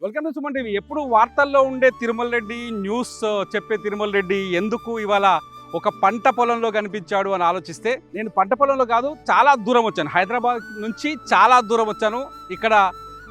Welcome to Suman TV. ఎప్పుడు వార్తల్లో ఉండే తిరుమల రెడ్డి, న్యూస్ చెప్పే తిరుమల రెడ్డి ఎందుకు ఇవాళ ఒక పంట పొలంలో కనిపించాడు అని ఆలోచిస్తే, నేను పంట పొలంలో కాదు, చాలా దూరం వచ్చాను. హైదరాబాద్ నుంచి చాలా దూరం వచ్చాను. ఇక్కడ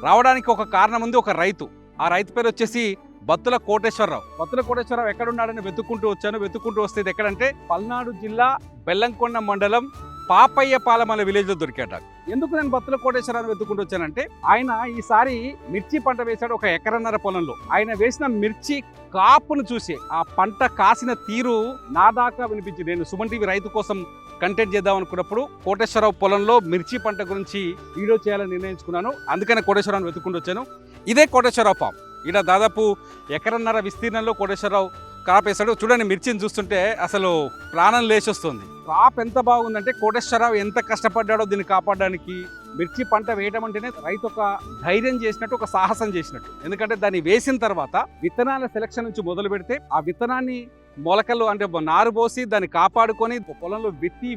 రావడానికి ఒక కారణం ఉంది, ఒక రైతు. ఆ రైతు పేరు వచ్చేసి బత్తుల కోటేశ్వరరావు. బత్తుల కోటేశ్వరరావు ఎక్కడున్నాడని వెతుక్కుంటూ వచ్చాను. వెతుక్కుంటూ వస్తే ఇది ఎక్కడంటే పల్నాడు జిల్లా బెల్లంకొండ మండలం పాపయ్యపాలెం అనే విలేజ్లో దొరికాట. ఎందుకు నేను బత్తుల కోటేశ్వరరావు వెతుక్కుంటూ వచ్చానంటే, ఆయన ఈసారి మిర్చి పంట వేశాడు ఒక ఎకరన్నర పొలంలో. ఆయన వేసిన మిర్చి కాపును చూసి ఆ పంట కాసిన తీరు నా దాకా వినిపించింది. నేను సుమన్ టీవీ రైతు కోసం కంటెంట్ చేద్దాం అనుకున్నప్పుడు కోటేశ్వరరావు పొలంలో మిర్చి పంట గురించి వీడియో చేయాలని నిర్ణయించుకున్నాను. అందుకనే కోటేశ్వరరావుని వెతుక్కుంటూ వచ్చాను. ఇదే కోటేశ్వరరావు ఫామ్. ఇక్కడ దాదాపు ఎకరన్నర విస్తీర్ణంలో కోటేశ్వరరావు క్రాప్ వేసాడు. చూడండి, మిర్చిని చూస్తుంటే అసలు ప్రాణం లేచొస్తుంది. క్రాప్ ఎంత బాగుందంటే, కోటేశ్వరరావు ఎంత కష్టపడ్డాడో దీన్ని కాపాడడానికి. మిర్చి పంట వేయడం అంటేనే రైతు ఒక ధైర్యం చేసినట్టు, ఒక సాహసం చేసినట్టు. ఎందుకంటే దాన్ని వేసిన తర్వాత విత్తనాల సెలక్షన్ నుంచి మొదలు పెడితే, ఆ విత్తనాన్ని మొలకలు అంటే నారు పోసి దాన్ని కాపాడుకొని పొలంలో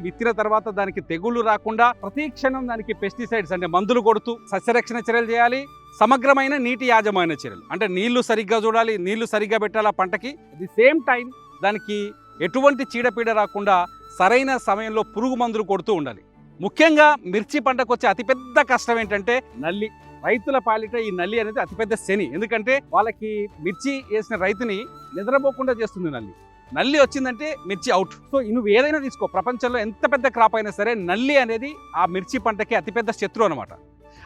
విత్తిన తర్వాత దానికి తెగుళ్లు రాకుండా ప్రతి క్షణం దానికి పెస్టిసైడ్స్ అంటే మందులు కొడుతూ సస్యరక్షణ చర్యలు చేయాలి. సమగ్రమైన నీటి యాజమాన్య చర్యలు అంటే నీళ్లు సరిగ్గా చూడాలి, నీళ్లు సరిగ్గా పెట్టాలి ఆ పంటకి. ది సేమ్ టైం దానికి ఎటువంటి చీడపీడ రాకుండా సరైన సమయంలో పురుగు మందులు కొడుతూ ఉండాలి. ముఖ్యంగా మిర్చి పంటకు వచ్చే అతిపెద్ద కష్టం ఏంటంటే నల్లి. రైతుల పాలిట ఈ నల్లి అనేది అతిపెద్ద శని. ఎందుకంటే వాళ్ళకి మిర్చి వేసిన రైతుని నిద్రపోకుండా చేస్తుంది నల్లి. నల్లి వచ్చిందంటే మిర్చి అవుట్. సో నువ్వు ఏదైనా తీసుకో, ప్రపంచంలో ఎంత పెద్ద క్రాప్ అయినా సరే నల్లి అనేది ఆ మిర్చి పంటకి అతిపెద్ద శత్రువు అనమాట.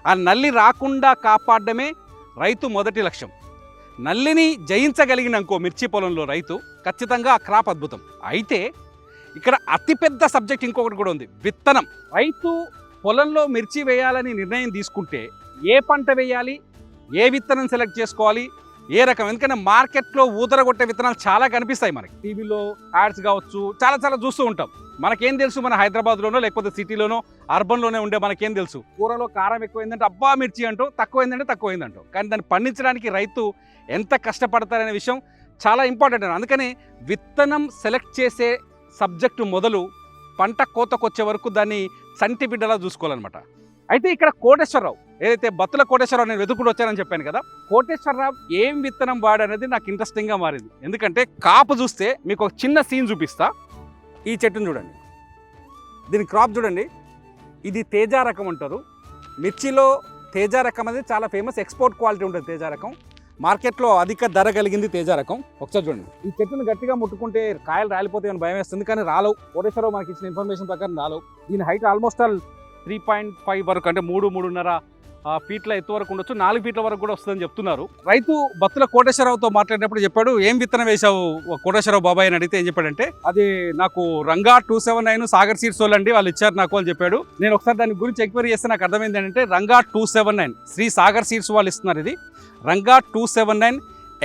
ఆ నల్లి రాకుండా కాపాడడమే రైతు మొదటి లక్ష్యం. నల్లిని జయించగలిగిననుకో మిర్చి పొలంలో రైతు, ఖచ్చితంగా ఆ క్రాప్ అద్భుతం. అయితే ఇక్కడ అతిపెద్ద సబ్జెక్ట్ ఇంకొకటి కూడా ఉంది, విత్తనం. రైతు పొలంలో మిర్చి వేయాలని నిర్ణయం తీసుకుంటే ఏ పంట వేయాలి, ఏ విత్తనం సెలెక్ట్ చేసుకోవాలి, ఏ రకం. ఎందుకంటే మార్కెట్లో ఊదరగొట్టే విత్తనాలు చాలా కనిపిస్తాయి మనకి. టీవీలో యాడ్స్ కావచ్చు, చాలా చూస్తూ ఉంటాం. మనకేం తెలుసు, మన హైదరాబాద్లోనో లేకపోతే సిటీలోనో అర్బన్లోనే ఉండే మనకేం తెలుసు, కూరలో కారం ఎక్కువైందంటే అబ్బా మిర్చి అంటూ, తక్కువైందంటే తక్కువైందంటూ. కానీ దాన్ని పండించడానికి రైతు ఎంత కష్టపడతారనే విషయం చాలా ఇంపార్టెంట్. అందుకని విత్తనం సెలెక్ట్ చేసే సబ్జెక్టు మొదలు పంట కోతకొచ్చే వరకు దాన్ని సంటి బిడ్డలా చూసుకోవాలన్నమాట. అయితే ఇక్కడ కోటేశ్వరరావు, ఏదైతే బత్తుల కోటేశ్వరరావు నేను వెతుకుడు వచ్చానని చెప్పాను కదా, కోటేశ్వరరావు ఏం విత్తనం వాడనేది నాకు ఇంట్రెస్టింగ్గా మారింది. ఎందుకంటే కాపు చూస్తే మీకు ఒక చిన్న సీన్ చూపిస్తా. ఈ చెట్టును చూడండి, దీని క్రాప్ చూడండి. ఇది తేజ రకం అంటారు. మిర్చిలో తేజ రకం అనేది చాలా ఫేమస్, ఎక్స్పోర్ట్ క్వాలిటీ ఉంటుంది తేజ రకం. మార్కెట్లో అధిక ధర కలిగింది తేజ రకం. ఒకసారి చూడండి, ఈ చెట్టును గట్టిగా ముట్టుకుంటే కాయలు రాలిపోతాయని భయం వేస్తుంది, కానీ రాలవు. కోటేశ్వరరావు మనకి ఇచ్చిన ఇన్ఫర్మేషన్ ప్రకారం రాలవు. దీని హైట్ ఆల్మోస్ట్ ఆల్ 3.5 వరకు, అంటే 3.5 ఫీట్ల ఎత్తు వరకు ఉండొచ్చు, 4 ఫీట్ల వరకు కూడా వస్తుందని చెప్తున్నారు. రైతు బత్తుల కోటేశ్వరరావుతో మాట్లాడినప్పుడు చెప్పాడు, ఏం విత్తనం వేశావు కోటేశ్వరరావు బాబాయ్ అని అడిగితే ఏం చెప్పాడంటే, అది నాకు రంగా 279 సాగర్ సీడ్స్ వాళ్ళండి, వాళ్ళు ఇచ్చారు నాకు అని చెప్పాడు. నేను ఒకసారి దాని గురించి ఎంక్వైరీ చేస్తే నాకు అర్థమైంది ఏంటంటే, రంగా 279 శ్రీ సాగర్ సీడ్స్ వాళ్ళు ఇస్తున్నారు. ఇది రంగా 279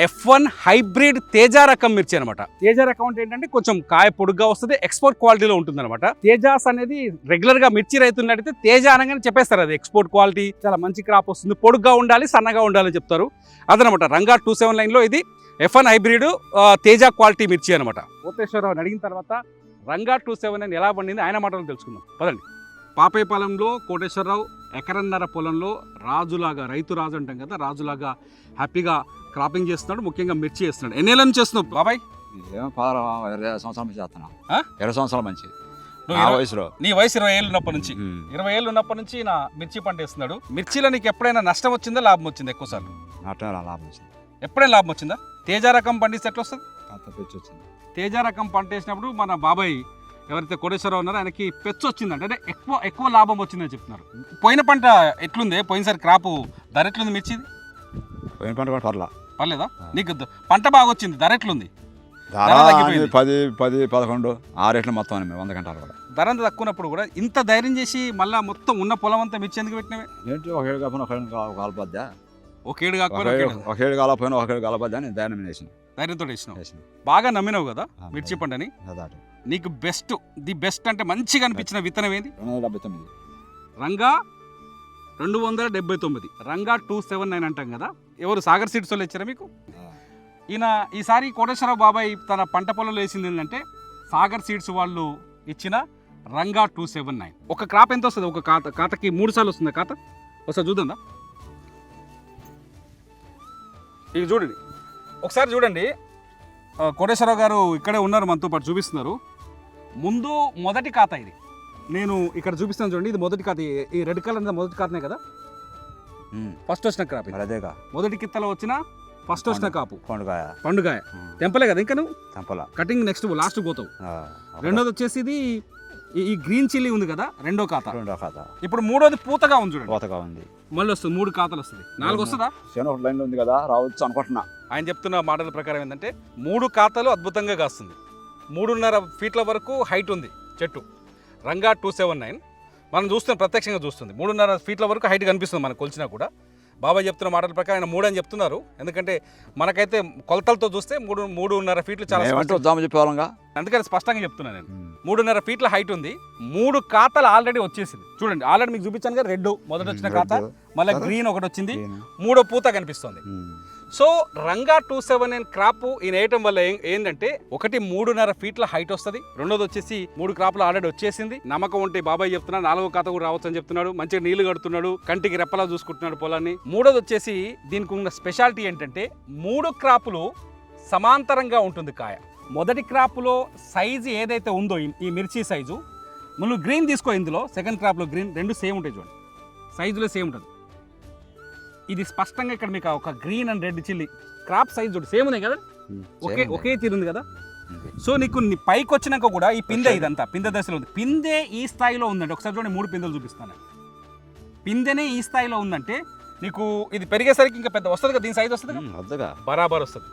F1 హైబ్రిడ్ తేజ రకం మిర్చి అనమాట. తేజ రకం అంటే ఏంటంటే కొంచెం కాయ పొడుగ్గా వస్తుంది, ఎక్స్పోర్ట్ క్వాలిటీలో ఉంటుంది అనమాట. తేజాస్ అనేది రెగ్యులర్ గా మిర్చి రైతులు అడిగితే తేజ అనగానే చెప్పేస్తారు, అది ఎక్స్పోర్ట్ క్వాలిటీ, చాలా మంచి క్రాప్ వస్తుంది, పొడుగ్గా ఉండాలి, సన్నగా ఉండాలని చెప్తారు. అదనమాట రంగా 279 లో ఇది F1 హైబ్రిడ్ తేజ క్వాలిటీ మిర్చి అనమాట. కోటేశ్వరరావు అడిగిన తర్వాత రంగా 279 ఎలా పండింది ఆయన మాటలు తెలుసుకుందాం పదండి. పాపయ్యపాలెంలో కోటేశ్వరరావు ఎకరన్నర పొలంలో రాజులాగా, రైతు రాజు అంటాం కదా, రాజులాగా హ్యాపీగా క్రాపింగ్ చేస్తున్నాడు. ముఖ్యంగా మిర్చి చేస్తున్నాడు. ఎన్నేళ్ళ నుంచి చేస్తున్నావు బాబాయ్? 20 సంవత్సరాల నుంచి చేస్తున్నా. 20 సంవత్సరాల నుంచి వయసులో. నీ వయసు 20 ఏళ్ళు ఉన్నప్పటి నుంచి, 20 ఏళ్ళు ఉన్నప్పటి నుంచి నా మిర్చి పంట వేస్తున్నాడు. మిర్చిలో నీకు ఎప్పుడైనా నష్టం వచ్చిందా, లాభం వచ్చిందా? ఎక్కువ సార్లు లాభం వచ్చింది. ఎప్పుడైనా లాభం వచ్చిందా? తేజ రకం పండిస్తే ఎట్లా వస్తుంది? వచ్చింది. తేజ రకం పంట వేసినప్పుడు మన బాబాయ్ ఎవరైతే కోటేశ్వరరావు ఉన్నారో ఆయనకి పెచ్చు వచ్చిందంటే, అంటే ఎక్కువ లాభం వచ్చిందని చెప్తున్నారు. పోయిన పంట ఎట్లుంది? పోయినసారి క్రాపు ధర ఎట్లుంది మిర్చిది? పోయిన పంట కూడా పర్లేదా? నీకు పంట బాగా వచ్చింది, ధర ఎట్లుంది? 10, 11 ఆ రేట్లు మొత్తం 100 గంటలు కూడా. ధర అంత తక్కువప్పుడు కూడా ఇంత ధైర్యం చేసి మళ్ళీ మొత్తం ఉన్న పొలం అంతా మిర్చి ఎందుకు పెట్టినవే? ఏంటి ఒక ఏడు కాకపోయినా కాలపద్దా, ఒక ఏడు కాకపోయినా ఒక ఏడు కాలపద్దా అని ధైర్యం వేసిన, ధైర్యంతో వేసినావు. బాగా నమ్మినావు కదా మిర్చి పంటని. నీకు ది బెస్ట్ అంటే మంచిగా అనిపించిన విత్తనం ఏంది? 279 రంగా 279 రంగా 279 అంటాం కదా. ఎవరు సాగర్ సీడ్స్ వాళ్ళు ఇచ్చారా మీకు? ఈయన ఈసారి కోటేశ్వరరావు బాబాయ్ తన పంట పొలంలో వేసింది ఏంటంటే సాగర్ సీడ్స్ వాళ్ళు ఇచ్చిన రంగా 279. ఒక క్రాప్ ఎంత వస్తుంది? ఒక ఖాతకి 3 సార్లు వస్తుంది ఖాత. ఒకసారి చూద్దా. ఇది చూడండి ఒకసారి చూడండి. కోటేశ్వరరావు గారు ఇక్కడే ఉన్నారు, మనతో పాటు చూపిస్తున్నారు. ముందు మొదటి ఖాతా ఇది, నేను ఇక్కడ చూపిస్తాను చూడండి. ఇది మొదటి ఖాతా, ఈ రెడ్ కలర్ అనేది మొదటి ఖాతానే కదా, ఫస్ట్ వచ్చిన క్రాప్ ఇది. అదేగా మొదటి కిత్తలో వచ్చిన ఫస్ట్ వచ్చిన కాపు పండుగాయ తెంపలే కదా ఇంకా నువ్వు తెంపల కటింగ్ నెక్స్ట్ లాస్ట్ పోతావు. రెండోది వచ్చేసి ఇది ఈ గ్రీన్ చిల్లీ ఉంది కదా, రెండో ఖాతా. ఇప్పుడు మూడోది పూతగా ఉంది చూడండి, మళ్ళీ వస్తుంది 3 ఖాతాలు వస్తుంది. 4 వస్తుందా? లైన్లో ఉంది కదా, రావచ్చు అనుకుంటున్నా. ఆయన చెప్తున్న మాటల ప్రకారం ఏంటంటే 3 ఖాతాలు అద్భుతంగా కాస్తుంది. 3.5 ఫీట్ల వరకు హైట్ ఉంది చెట్టు. రంగా 279 మనం చూస్తున్నాం, ప్రత్యక్షంగా చూస్తుంది. 3.5 ఫీట్ల వరకు హైట్ కనిపిస్తుంది మనకు కొలిచినా కూడా. బాబాయ్ చెప్తున్న మాటల ప్రకారం ఆయన 3 అని చెప్తున్నారు. ఎందుకంటే మనకైతే కొలతలతో చూస్తే 3.5 ఫీట్లు చాలా చెప్పేవాళ్ళంగా, అందుకని స్పష్టంగా చెప్తున్నాను నేను. 3.5 ఫీట్ల హైట్ ఉంది. 3 ఖాతాలు ఆల్రెడీ వచ్చేసింది చూడండి. ఆల్రెడీ మీకు చూపించాను కదా, రెడ్ మొదటి వచ్చిన ఖాతా, మళ్ళీ గ్రీన్ ఒకటి వచ్చింది, 3వ పూత కనిపిస్తుంది. సో రంగా 279 క్రాప్ ఈయన వేయటం వల్ల ఏంటంటే ఒకటి 3.5 ఫీట్ల హైట్ వస్తుంది. రెండోది వచ్చేసి 3 క్రాప్లు ఆల్రెడీ వచ్చేసింది. నమ్మకం ఉంటే బాబాయ్ చెప్తున్నాడు 4వ ఖాతా కూడా రావచ్చు అని చెప్తున్నాడు. మంచిగా నీళ్లు కడుతున్నాడు, కంటికి రెప్పలా చూసుకుంటున్నాడు పొలాన్ని. మూడోది వచ్చేసి దీనికి ఉన్న స్పెషాలిటీ ఏంటంటే 3 క్రాపులు సమాంతరంగా ఉంటుంది కాయ. మొదటి క్రాప్లో సైజు ఏదైతే ఉందో ఈ మిర్చి సైజు, మనం గ్రీన్ తీసుకో, ఇందులో సెకండ్ క్రాప్లో గ్రీన్, 2 సేమ్ ఉంటాయి చూడండి, సైజులో సేమ్ ఉంటుంది. ఇది స్పష్టంగా ఇక్కడ మీకు ఒక green and red chilli crop size చూడు సేమ్ ఉన్నాయి కదా, ఒకే తీరు ఉంది కదా. సో నీకు పైకి వచ్చినాక కూడా ఈ పిందె, ఇదంతా పిందె దశలో ఉంది. పిందె ఈ స్థాయిలో ఉందండి. ఒకసారి చూడండి, 3 పిందెలు చూపిస్తాను. పిందెనే ఈ స్థాయిలో ఉందంటే నీకు ఇది పెరిగేసరికి ఇంకా పెద్ద వస్తుంది కదా, దీని సైజ్ వస్తుంది కదా, బరాబర్ వస్తుంది.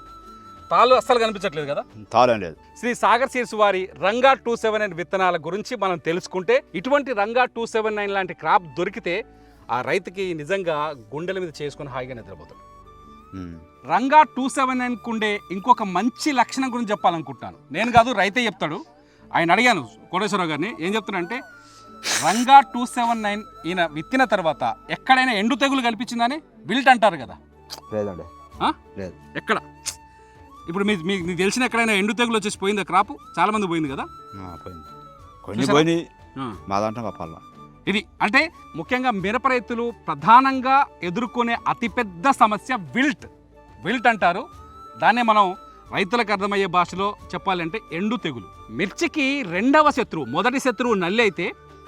తాళ్ళు అస్సలు కనిపించట్లేదు కదా, తాళం లేదు. శ్రీ సాగర్ సీడ్స్ వారి రంగా 279 విత్తనాల గురించి మనం తెలుసుకుంటే, ఇటువంటి రంగా 279 లాంటి క్రాప్ దొరికితే ఆ రైతుకి నిజంగా గుండెల మీద చేసుకుని హాయిగా నిద్రపోతాడు. రంగా 279 ఉండే ఇంకొక మంచి లక్షణం గురించి చెప్పాలనుకుంటున్నాను. నేను కాదు, రైతే చెప్తాడు. ఆయన అడిగాను కోటేశ్వరరావు గారిని, ఏం చెప్తున్నాడంటే రంగా 279 ఈయన విత్తిన తర్వాత ఎక్కడైనా ఎండు తెగులు కనిపించిందని విల్ట్ అంటారు కదా, లేదండి లేదు ఎక్కడ. ఇప్పుడు మీకు తెలిసిన ఎక్కడైనా ఎండు తెగులు వచ్చేసి పోయిందా క్రాప్? చాలా మంది పోయింది కదా, పోయింది మా దాంట్లో కప్పాల. ఇది అంటే ముఖ్యంగా మిరప రైతులు ప్రధానంగా ఎదుర్కొనే అతిపెద్ద సమస్య విల్ట్ అంటారు. దాన్నే మనం రైతులకు అర్థమయ్యే భాషలో చెప్పాలంటే ఎండు తెగులు. మిర్చికి 2వ శత్రువు, మొదటి శత్రువు నల్లి అయితే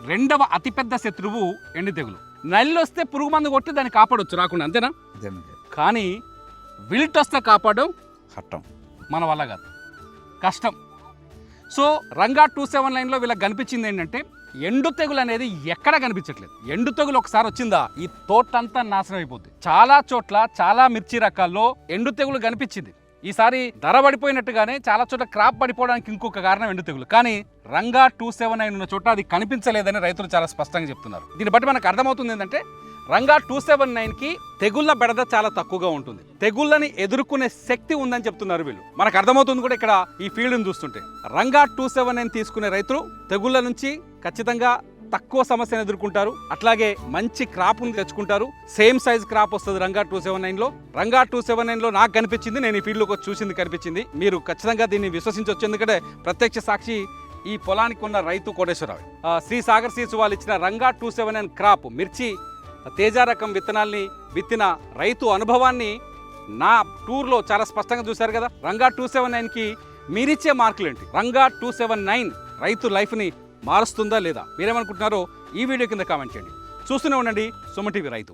2వ అతిపెద్ద శత్రువు ఎండు తెగులు. నల్లి వస్తే పురుగు మందు కొట్టి దాన్ని కాపాడొచ్చు రాకుండా, అంతేనా? కానీ విల్ట్ వస్తే కాపాడడం కష్టం, మన వల్ల కాదు, కష్టం. సో రంగా 279లో వీళ్ళకి కనిపించింది ఏంటంటే ఎండు తెగులు అనేది ఎక్కడ కనిపించట్లేదు. ఎండు తెగులు ఒకసారి వచ్చిందా ఈ తోటంతా నాశనం అయిపోతుంది. చాలా చోట్ల చాలా మిర్చి రకాల్లో ఎండు తెగులు కనిపించింది. ఈసారి ధర పడిపోయినట్టుగానే చాలా చోట్ల క్రాప్ పడిపోవడానికి ఇంకొక కారణం ఎండు తెగులు. కానీ రంగా 279 ఉన్న చోట అది కనిపించలేదని రైతులు చాలా స్పష్టంగా చెప్తున్నారు. దీన్ని బట్టి మనకు అర్థమవుతుంది ఏంటంటే రంగా 279కి తెగుళ్ళ బెడద చాలా తక్కువగా ఉంటుంది. తెగుళ్ళని ఎదుర్కొనే శక్తి ఉందని చెప్తున్నారు వీళ్ళు. మనకు అర్థమవుతుంది కూడా ఇక్కడ ఈ ఫీల్డ్ని చూస్తుంటే. రంగా 279 తీసుకునే రైతులు తెగుళ్ళ నుంచి ఖచ్చితంగా తక్కువ సమస్యను ఎదుర్కొంటారు. అట్లాగే మంచి క్రాప్ను తెచ్చుకుంటారు. సేమ్ సైజ్ క్రాప్ వస్తుంది రంగా 279లో. రంగా 279లో నాకు కనిపించింది, నేను ఈ ఫీల్డ్లోకి వచ్చి చూసింది కనిపించింది. మీరు ఖచ్చితంగా దీన్ని విశ్వసించవచ్చు, ఎందుకంటే ప్రత్యక్ష సాక్షి ఈ పొలానికి ఉన్న రైతు కోటేశ్వరరావు. శ్రీ సాగర్ సీడ్స్ వాళ్ళు ఇచ్చిన రంగా 279 క్రాప్ మిర్చి తేజ రకం విత్తనాల్ని విత్తిన రైతు అనుభవాన్ని నా టూర్లో చాలా స్పష్టంగా చూశారు కదా. రంగా 279కి మీరిచ్చే మార్కులు ఏంటి? రంగా 279 రైతు లైఫ్ని మారుస్తుందా లేదా? మీరేమనుకుంటున్నారో ఈ వీడియో కింద కామెంట్ చేయండి. చూస్తూనే ఉండండి సుమన్ టీవీ రైతు.